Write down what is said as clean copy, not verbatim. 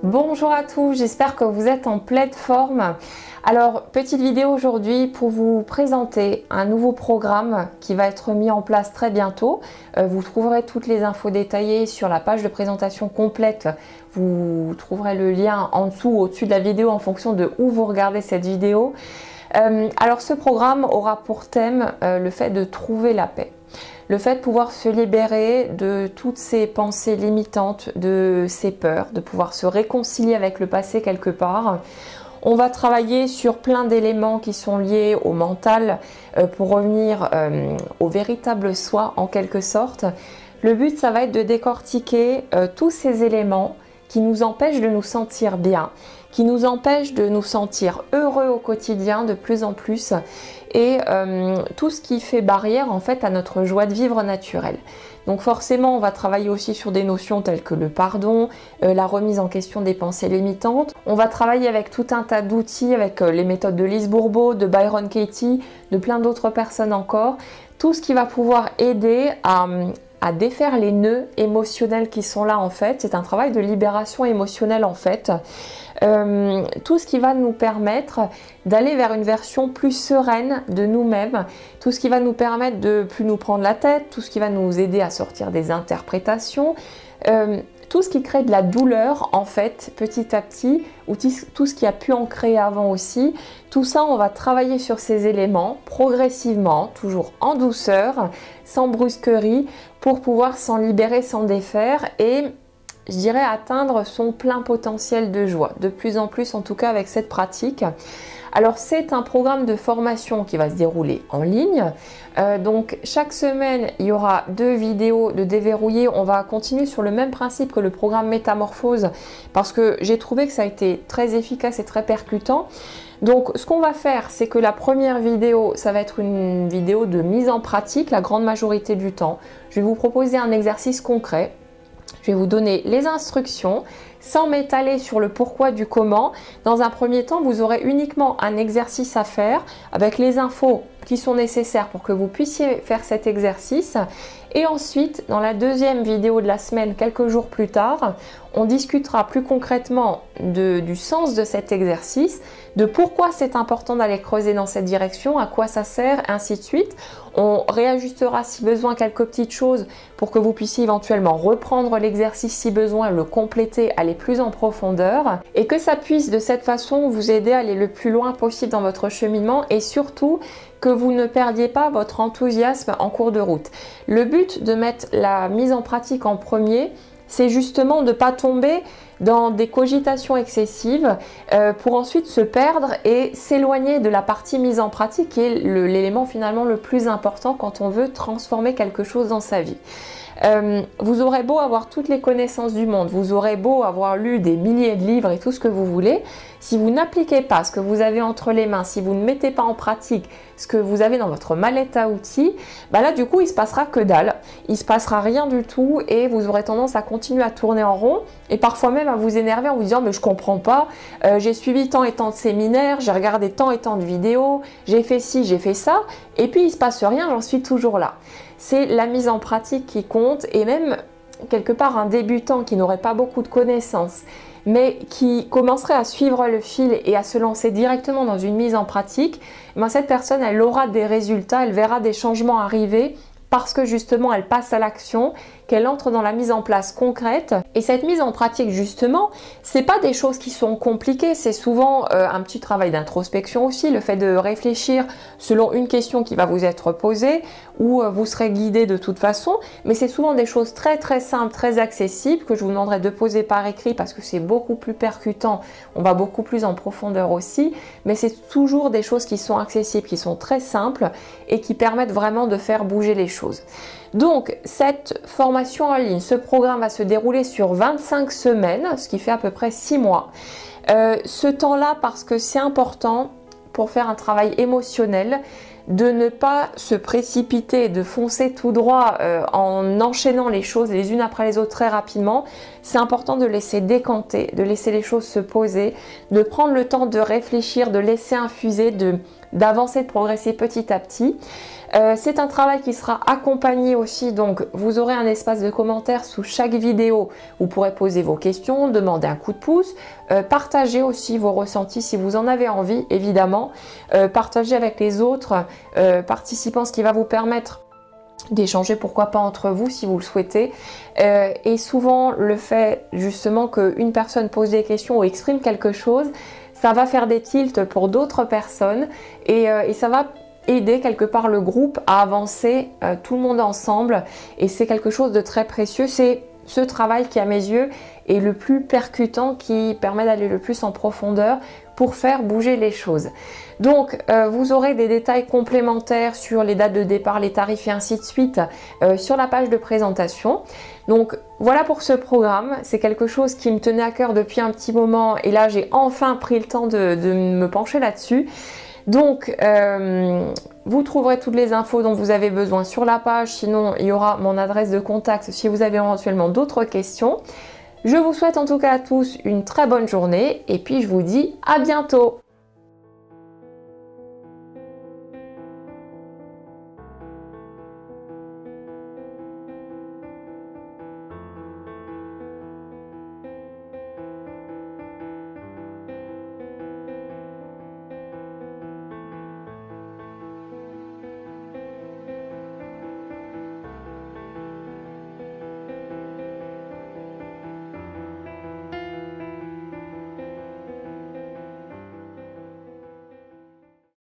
Bonjour à tous, j'espère que vous êtes en pleine forme. Alors, petite vidéo aujourd'hui pour vous présenter un nouveau programme qui va être mis en place très bientôt. Vous trouverez toutes les infos détaillées sur la page de présentation complète. Vous trouverez le lien en dessous ou au-dessus de la vidéo en fonction de où vous regardez cette vidéo. Alors, ce programme aura pour thème le fait de trouver la paix. Le fait de pouvoir se libérer de toutes ces pensées limitantes, de ces peurs, de pouvoir se réconcilier avec le passé quelque part. On va travailler sur plein d'éléments qui sont liés au mental pour revenir au véritable soi en quelque sorte. Le but, ça va être de décortiquer tous ces éléments qui nous empêchent de nous sentir bien, qui nous empêchent de nous sentir heureux au quotidien de plus en plus et tout ce qui fait barrière en fait à notre joie de vivre naturelle. Donc forcément on va travailler aussi sur des notions telles que le pardon, la remise en question des pensées limitantes. On va travailler avec tout un tas d'outils, avec les méthodes de Lise Bourbeau, de Byron Katie, de plein d'autres personnes encore. Tout ce qui va pouvoir aider à défaire les nœuds émotionnels qui sont là en fait. C'est un travail de libération émotionnelle en fait. Tout ce qui va nous permettre d'aller vers une version plus sereine de nous-mêmes, tout ce qui va nous permettre de plus nous prendre la tête, tout ce qui va nous aider à sortir des interprétations, tout ce qui crée de la douleur en fait petit à petit, ou tout ce qui a pu en créer avant aussi. Tout ça, on va travailler sur ces éléments progressivement, toujours en douceur, sans brusquerie, pour pouvoir s'en libérer, s'en défaire et je dirais atteindre son plein potentiel de joie, de plus en plus en tout cas avec cette pratique. Alors c'est un programme de formation qui va se dérouler en ligne, donc chaque semaine il y aura 2 vidéos de déverrouiller. On va continuer sur le même principe que le programme Métamorphose parce que j'ai trouvé que ça a été très efficace et très percutant. Donc ce qu'on va faire, c'est que la première vidéo, ça va être une vidéo de mise en pratique la grande majorité du temps. Je vais vous proposer un exercice concret. Je vais vous donner les instructions sans m'étaler sur le pourquoi du comment. Dans un premier temps, vous aurez uniquement un exercice à faire avec les infos qui sont nécessaires pour que vous puissiez faire cet exercice. Et ensuite, dans la deuxième vidéo de la semaine, quelques jours plus tard, on discutera plus concrètement du sens de cet exercice, de pourquoi c'est important d'aller creuser dans cette direction, à quoi ça sert, ainsi de suite. On réajustera si besoin quelques petites choses pour que vous puissiez éventuellement reprendre l'exercice si besoin, le compléter, aller plus en profondeur et que ça puisse de cette façon vous aider à aller le plus loin possible dans votre cheminement et surtout que vous ne perdiez pas votre enthousiasme en cours de route. Le but de mettre la mise en pratique en premier, c'est justement de ne pas tomber dans des cogitations excessives pour ensuite se perdre et s'éloigner de la partie mise en pratique qui est l'élément finalement le plus important quand on veut transformer quelque chose dans sa vie. Vous aurez beau avoir toutes les connaissances du monde, vous aurez beau avoir lu des milliers de livres et tout ce que vous voulez, si vous n'appliquez pas ce que vous avez entre les mains, si vous ne mettez pas en pratique ce que vous avez dans votre mallette à outils, bah là du coup il se passera que dalle, il se passera rien du tout et vous aurez tendance à continuer à tourner en rond et parfois même à vous énerver en vous disant mais je comprends pas, j'ai suivi tant et tant de séminaires, j'ai regardé tant et tant de vidéos, j'ai fait ci, j'ai fait ça et puis il se passe rien, j'en suis toujours là. C'est la mise en pratique qui compte et même quelque part un débutant qui n'aurait pas beaucoup de connaissances mais qui commencerait à suivre le fil et à se lancer directement dans une mise en pratique, ben cette personne elle aura des résultats, elle verra des changements arriver parce que justement elle passe à l'action, qu'elle entre dans la mise en place concrète. Et cette mise en pratique justement, c'est pas des choses qui sont compliquées, c'est souvent un petit travail d'introspection aussi, le fait de réfléchir selon une question qui va vous être posée ou vous serez guidé de toute façon, mais c'est souvent des choses très très simples, très accessibles que je vous demanderai de poser par écrit parce que c'est beaucoup plus percutant, on va beaucoup plus en profondeur aussi, mais c'est toujours des choses qui sont accessibles, qui sont très simples et qui permettent vraiment de faire bouger les choses. Donc cette formation en ligne, ce programme va se dérouler sur 25 semaines, ce qui fait à peu près 6 mois. Ce temps-là, parce que c'est important pour faire un travail émotionnel, de ne pas se précipiter, de foncer tout droit en enchaînant les choses les unes après les autres très rapidement. C'est important de laisser décanter, de laisser les choses se poser, de prendre le temps de réfléchir, de laisser infuser, de d'avancer, de progresser petit à petit. C'est un travail qui sera accompagné aussi, donc vous aurez un espace de commentaires sous chaque vidéo. Vous pourrez poser vos questions, demander un coup de pouce, partager aussi vos ressentis si vous en avez envie, évidemment. Partager avec les autres participants, ce qui va vous permettre d'échanger, pourquoi pas entre vous si vous le souhaitez. Et souvent le fait justement qu'une personne pose des questions ou exprime quelque chose, ça va faire des tilts pour d'autres personnes et ça va aider quelque part le groupe à avancer tout le monde ensemble, et c'est quelque chose de très précieux. C'est ce travail qui à mes yeux est le plus percutant, qui permet d'aller le plus en profondeur pour faire bouger les choses. Donc vous aurez des détails complémentaires sur les dates de départ, les tarifs et ainsi de suite sur la page de présentation. Donc voilà pour ce programme, c'est quelque chose qui me tenait à cœur depuis un petit moment et là j'ai enfin pris le temps de me pencher là-dessus. Donc vous trouverez toutes les infos dont vous avez besoin sur la page, sinon il y aura mon adresse de contact si vous avez éventuellement d'autres questions. Je vous souhaite en tout cas à tous une très bonne journée et puis je vous dis à bientôt.